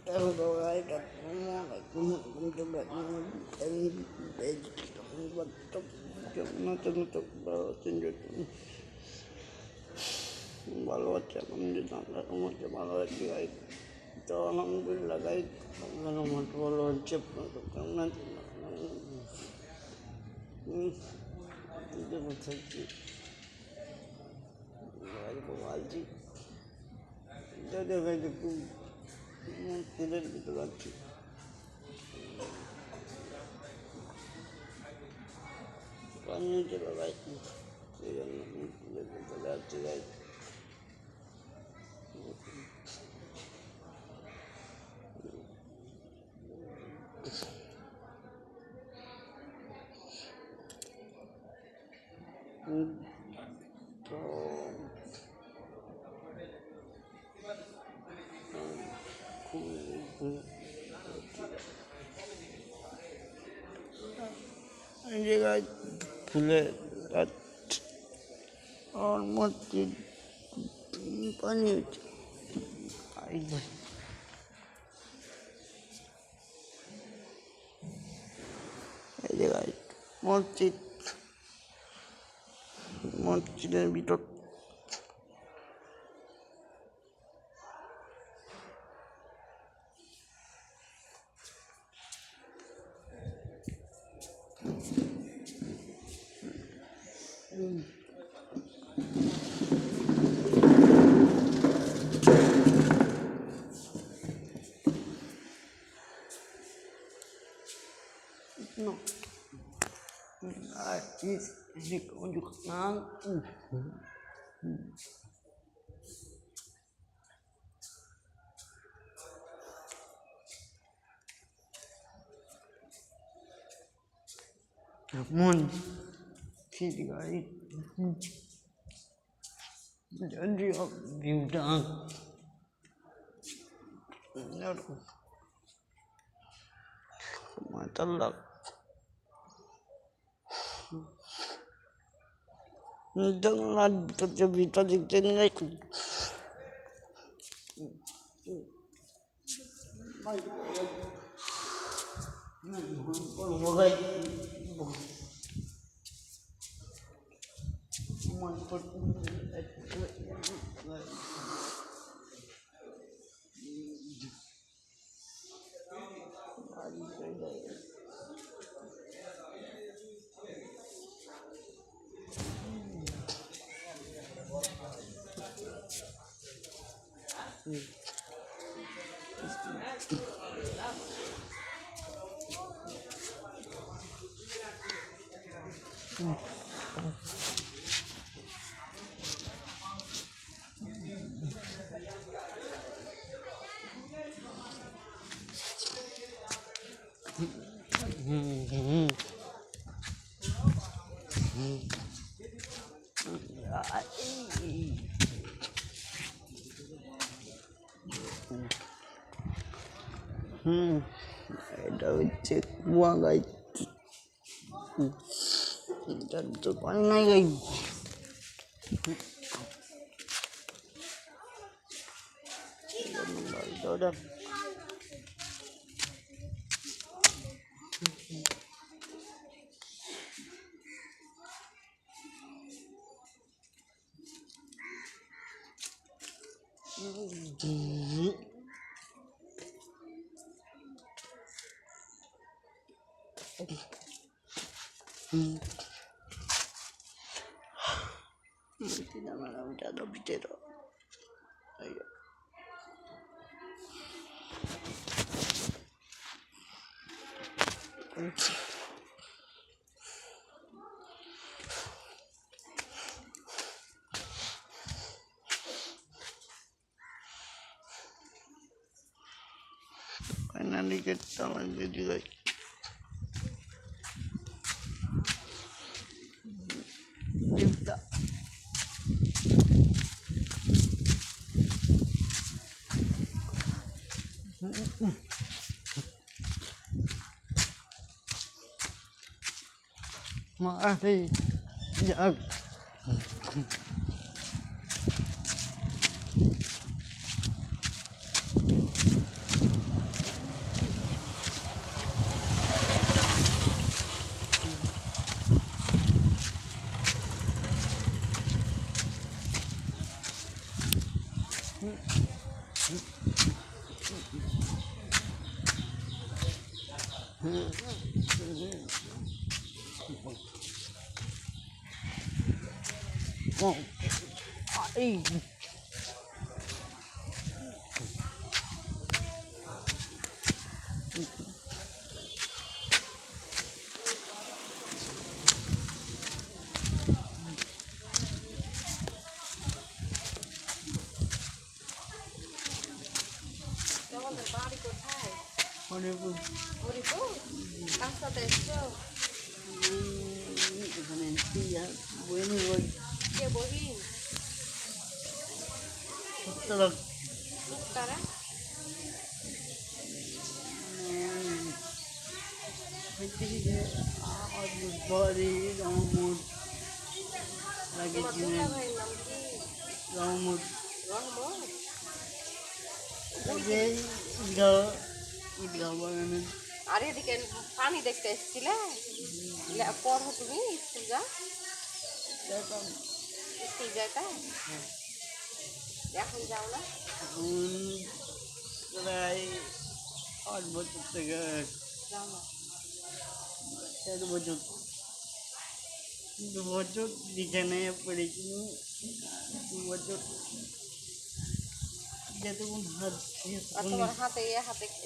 ভালো আছে মোটামুটি ভালো আছি গাইড। তো আলহামদুলিল্লাহ গাইড, মোটামুটি ভালো হচ্ছে। আপনার কেমন আছেন? থাকছি বলছি গাইড একটু তেলের ভিতরে আছি। পানি চলে গাইড, সেই জন্য তেলের ভিতরে আছি গাইড। তো এই জায়গায় ফুলে অলমোস্ট পানি হচ্ছে। এই জায়গায় মসজিদের ভিতর no. Ini unjuk nang. Namun ketika itu jadi biudang, matalak. Janganlah terjebak di tengah itu. Ada cek buang guys. Dan tu panas guys. Dah. Tidak malam jatuh bicara. Ayo. Finally kita lanjut juga. Kita maaf nih, jangan. এই তোমাদের বাড়ি কোথায়? হরিপুর হরিপুর? কার সাথে এসছো? এখানে বইনি বই কে বহিন? সত্তর কারা? বড়ি রহমুদ তোমার লাগিয়েছিলেন দুলা ভাইয়ের নাম কি? রহমুদ রহমত? ঈদগাহ বাগানে আর এদিকে পানি দেখতে এসেছিলে? পড়ো তুমি? স্কুল যাও? যেতাম স্কুল যাইতা? এখন যাও না? এখন প্রায় 8 বছর থেকে যাও না? 4 বছর 2 বছর বিছানায় পড়েছি 2 বছর যেতক্ষণ হাত আর তোমার হাতে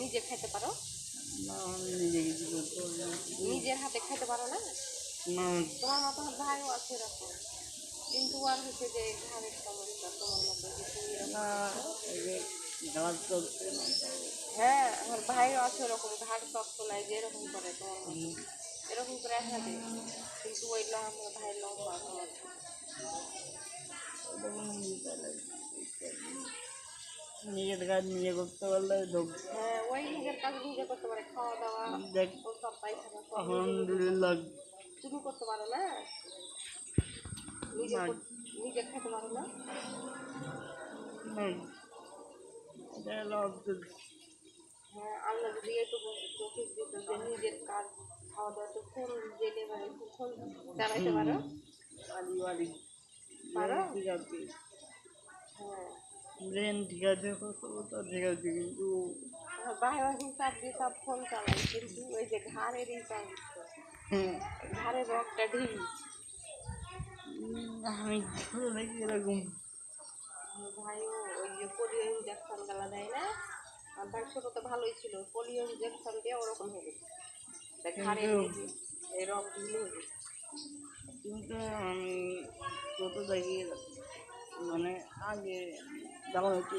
নিজে খাইতে পারো? না আমি নিজে কিছু করতে পারি না। নিজের হাতে খাইতে পারো না? না তোমার মতো ভাইও আছে এরকম, কিন্তু আর হচ্ছে যে ঘাড়ের সমস্যা তোমার মতো যে তুমি এরকম না এই যে গাছ চলছে না হ্যাঁ, আমার ভাইও আছে ওরকম ঘাড় শক্ত নাই যে এরকম করে তোমার মতো এরকম করে হাঁটে, কিন্তু ওই আমার ভাই লম্বা তোমার নিজের কাজ নিজে করতে পারলে হ্যাঁ, ওই নিজের কাজ নিজে করতে পারে, খাওয়া দাওয়া দেখ ও সব পায়খানা সব আলহামদুলিল্লাহ তুমি করতে পারো না? নিজে নিজে খেতে পারো না? এটা হলো হ্যাঁ, আল্লাহ যদি এইটুকু চোখে দিত যে নিজের কাজ খাওয়া দাওয়া তো ফোন জেলে মানে ফোন চালাইতে পারো? বাড়ি পারো? ঠিক আছে হ্যাঁ, ব্রেন ঠিক আছে সুস্থতা ঠিক আছে কিন্তু বাইরের হিসাব দিয়ে সব ফোন চালাই, কিন্তু ওই যে ঘাড়ের হিসাব ঘাড়ের রগটা ঢিল। আমি ছোটো থেকে এরকম ভাইও ওই যে পোলিও ইঞ্জেকশন গুলা দেয় না, আর ভাই ছোট তো ভালোই ছিল, পোলিও ইঞ্জেকশন দিয়ে ওরকম হয়ে গেছে, ঘাড়ের এই রগ ঢিল হয়ে গেছে। কিন্তু আমি ছোটো থেকে মানে আগে যখন হচ্ছে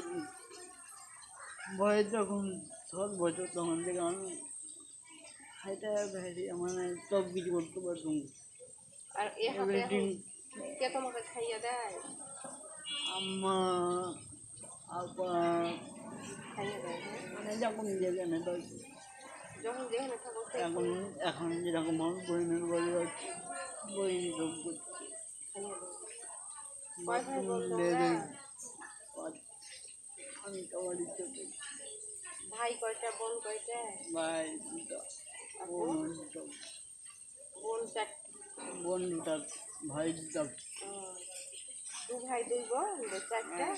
বয়স যখন 7 বছর তখন থেকে আমি খাইতে মানে সব কিছু করতে পারতাম আর এ হাতে এখন কে তোমাকে খাইয়ে দেয়? আম্মা আপা খাইয়ে দেয় মানে যখন যেখানে যখন যেখানে থাকো এখন এখন যেরকম আমার বইনের বাড়ি আছে বই সব করছে খাইয়ে দেয়। বাথরুম লেগে আমি তোমার ইচ্ছে ভাই কয়টা, বোন কয়টা? ভাই দুটা বোন দুটা বোন চারটা, বোন দুটা ভাই দুটা 2 ভাই 2 বোন, 4টা।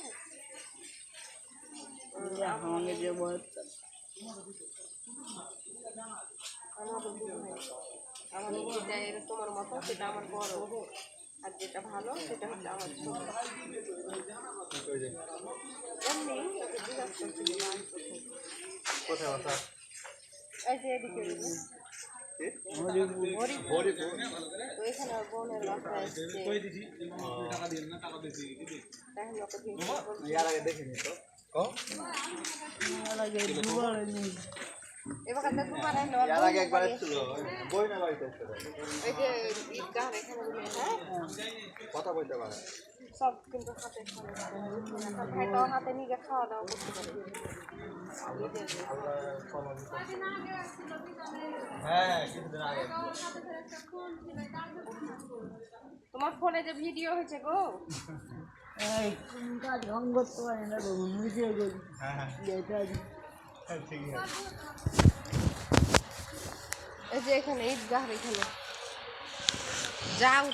আমাকে যে বয়সটা আমাদের 2 ভাই, আমাদের যেটা এর তোমার মতো সেটা আমার বড়, আর যেটা ভালো সেটা হচ্ছে আমার ছোট। এমনি ওকে জিজ্ঞাসা করছিল বাড়ি কোথায়, এই যে এদিকে তো এখানে ওর বোনের বাসা এসছে, দেখেন ওকে এবার দুবার এলো, এই যে ঈদগাহ এখানে হ্যাঁ কথা বলতে পারে সব কিন্তু হাতে ভাই তো হাতে নিজে খাওয়া দাওয়া করতে পারে। হ্যাঁ কিছুদিন আগে তোমার ফোনে যে ভিডিও হয়েছে গো, কাজ রং করতে পারি না ভিডিও করি ঠিকই আছে এই যে এখানে ঈদগাহ এখানে যাও।